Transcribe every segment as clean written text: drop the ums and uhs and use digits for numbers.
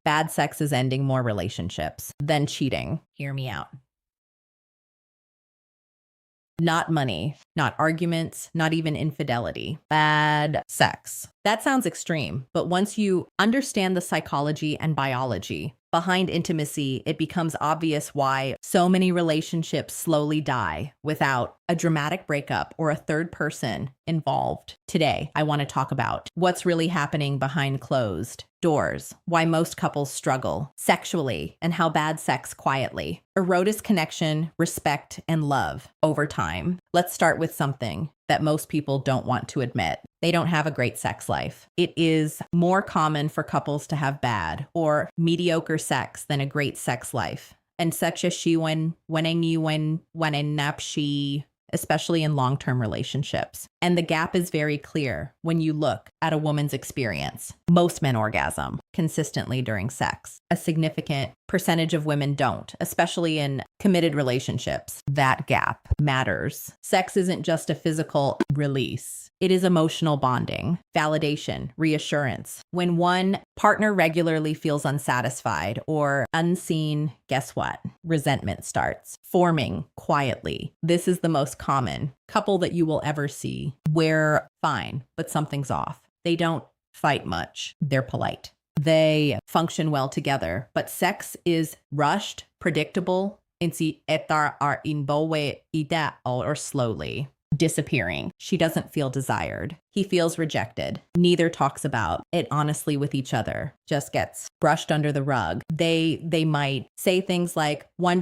Bad sex is ending more relationships than cheating. Hear me out. Not money, not arguments, not even infidelity. Bad sex. That sounds extreme, but once you understand the psychology and biology behind intimacy, it becomes obvious why so many relationships slowly die without a dramatic breakup or a third person involved. Today, I want to talk about what's really happening behind closed doors, why most couples struggle sexually, and how bad sex quietly erodes connection, respect, and love over time. Let's start with something that most people don't want to admit. They don't have a great sex life. It is more common for couples to have bad or mediocre sex than a great sex life. And such as she when napshi, especially in long-term relationships. And the gap is very clear when you look at a woman's experience. Most men orgasm consistently during sex. A significant percentage of women don't, especially in committed relationships. That gap matters. Sex isn't just a physical release. It is emotional bonding, validation, reassurance. When one partner regularly feels unsatisfied or unseen, guess what? Resentment starts forming quietly. This is the most common couple that you will ever see where fine, but something's off. They don't fight much. They're polite. They function well together, but sex is rushed, predictable, or slowly disappearing. She doesn't feel desired. He feels rejected. Neither talks about it honestly with each other. Just gets brushed under the rug. They might say things like, we're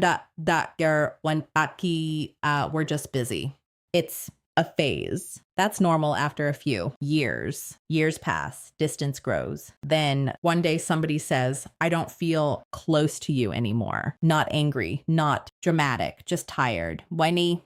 just busy. It's a phase. That's normal after a few years. Years pass, distance grows. Then one day somebody says, I don't feel close to you anymore. Not angry, not dramatic, just tired. Whiny.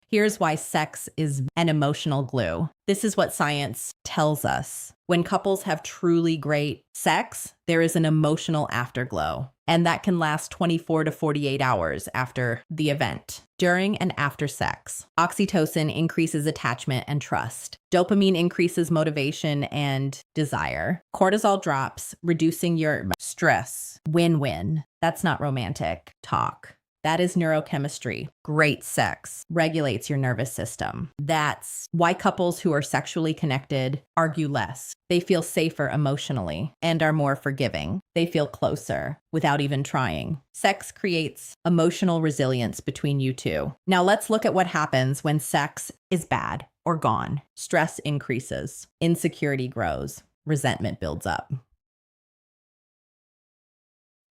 Here's why sex is an emotional glue. This is what science tells us. When couples have truly great sex, there is an emotional afterglow, and that can last 24 to 48 hours after the event. During and after sex, oxytocin increases attachment and trust. Dopamine increases motivation and desire. Cortisol drops, reducing your stress. Win-win. That's not romantic talk. That is neurochemistry. Great sex regulates your nervous system. That's why couples who are sexually connected argue less. They feel safer emotionally and are more forgiving. They feel closer without even trying. Sex creates emotional resilience between you two. Now let's look at what happens when sex is bad or gone. Stress increases. Insecurity grows. Resentment builds up.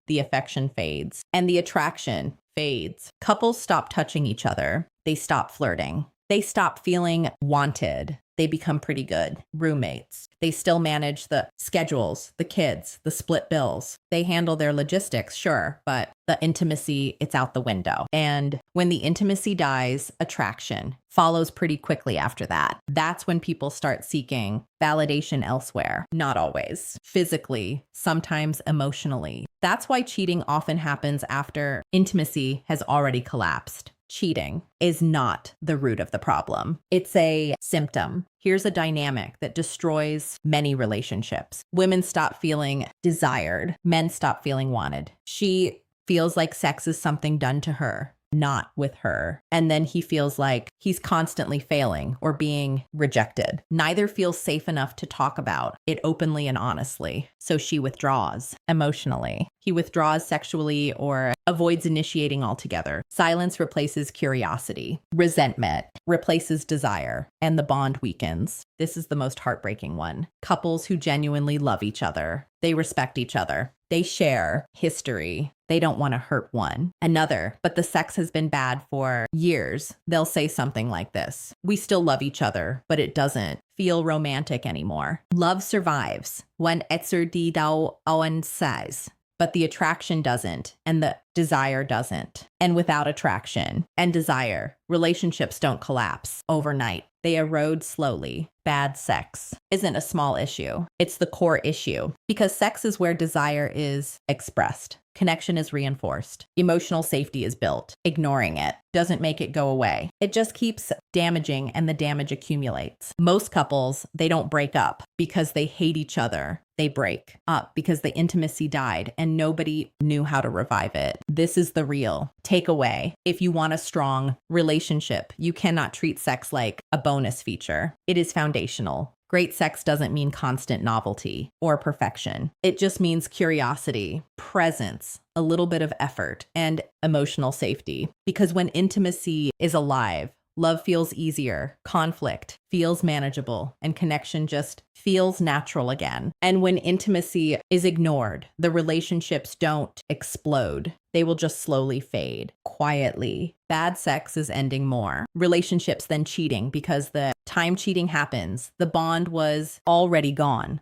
The affection fades and the attraction fades. Couples stop touching each other. They stop flirting. They stop feeling wanted. They become pretty good roommates. They still manage the schedules, the kids, the split bills. They handle their logistics, sure, but the intimacy, it's out the window. And when the intimacy dies, attraction follows pretty quickly after that. That's when people start seeking validation elsewhere. Not always. Physically, sometimes emotionally. That's why cheating often happens after intimacy has already collapsed. Cheating is not the root of the problem. It's a symptom. Here's a dynamic that destroys many relationships. Women stop feeling desired. Men stop feeling wanted. She feels like sex is something done to her, not with her. And then he feels like he's constantly failing or being rejected. Neither feels safe enough to talk about it openly and honestly. So she withdraws emotionally. He withdraws sexually or avoids initiating altogether. Silence replaces curiosity. Resentment replaces desire, and the bond weakens. This is the most heartbreaking one. Couples who genuinely love each other. They respect each other. They share history. They don't want to hurt one another, but the sex has been bad for years. They'll say something like this: we still love each other, but it doesn't feel romantic anymore. Love survives when etser di dao awan says, but the attraction doesn't, and the desire doesn't. And without attraction and desire, relationships don't collapse overnight. They erode slowly. bad sex isn't a small issue. It's the core issue because sex is where desire is expressed. Connection is reinforced. Emotional safety is built. Ignoring it doesn't make it go away. It just keeps damaging and the damage accumulates. Most couples, they don't break up because they hate each other. They break up because the intimacy died and nobody knew how to revive it. This is the real takeaway. If you want a strong relationship, you cannot treat sex like a bonus feature. It is foundational. Great sex doesn't mean constant novelty or perfection. It just means curiosity, presence, a little bit of effort, and emotional safety. Because when intimacy is alive, love feels easier, conflict feels manageable, and connection just feels natural again. And when intimacy is ignored, the relationships don't explode. They will just slowly fade, quietly. Bad sex is ending more relationships than cheating because the time cheating happens, the bond was already gone.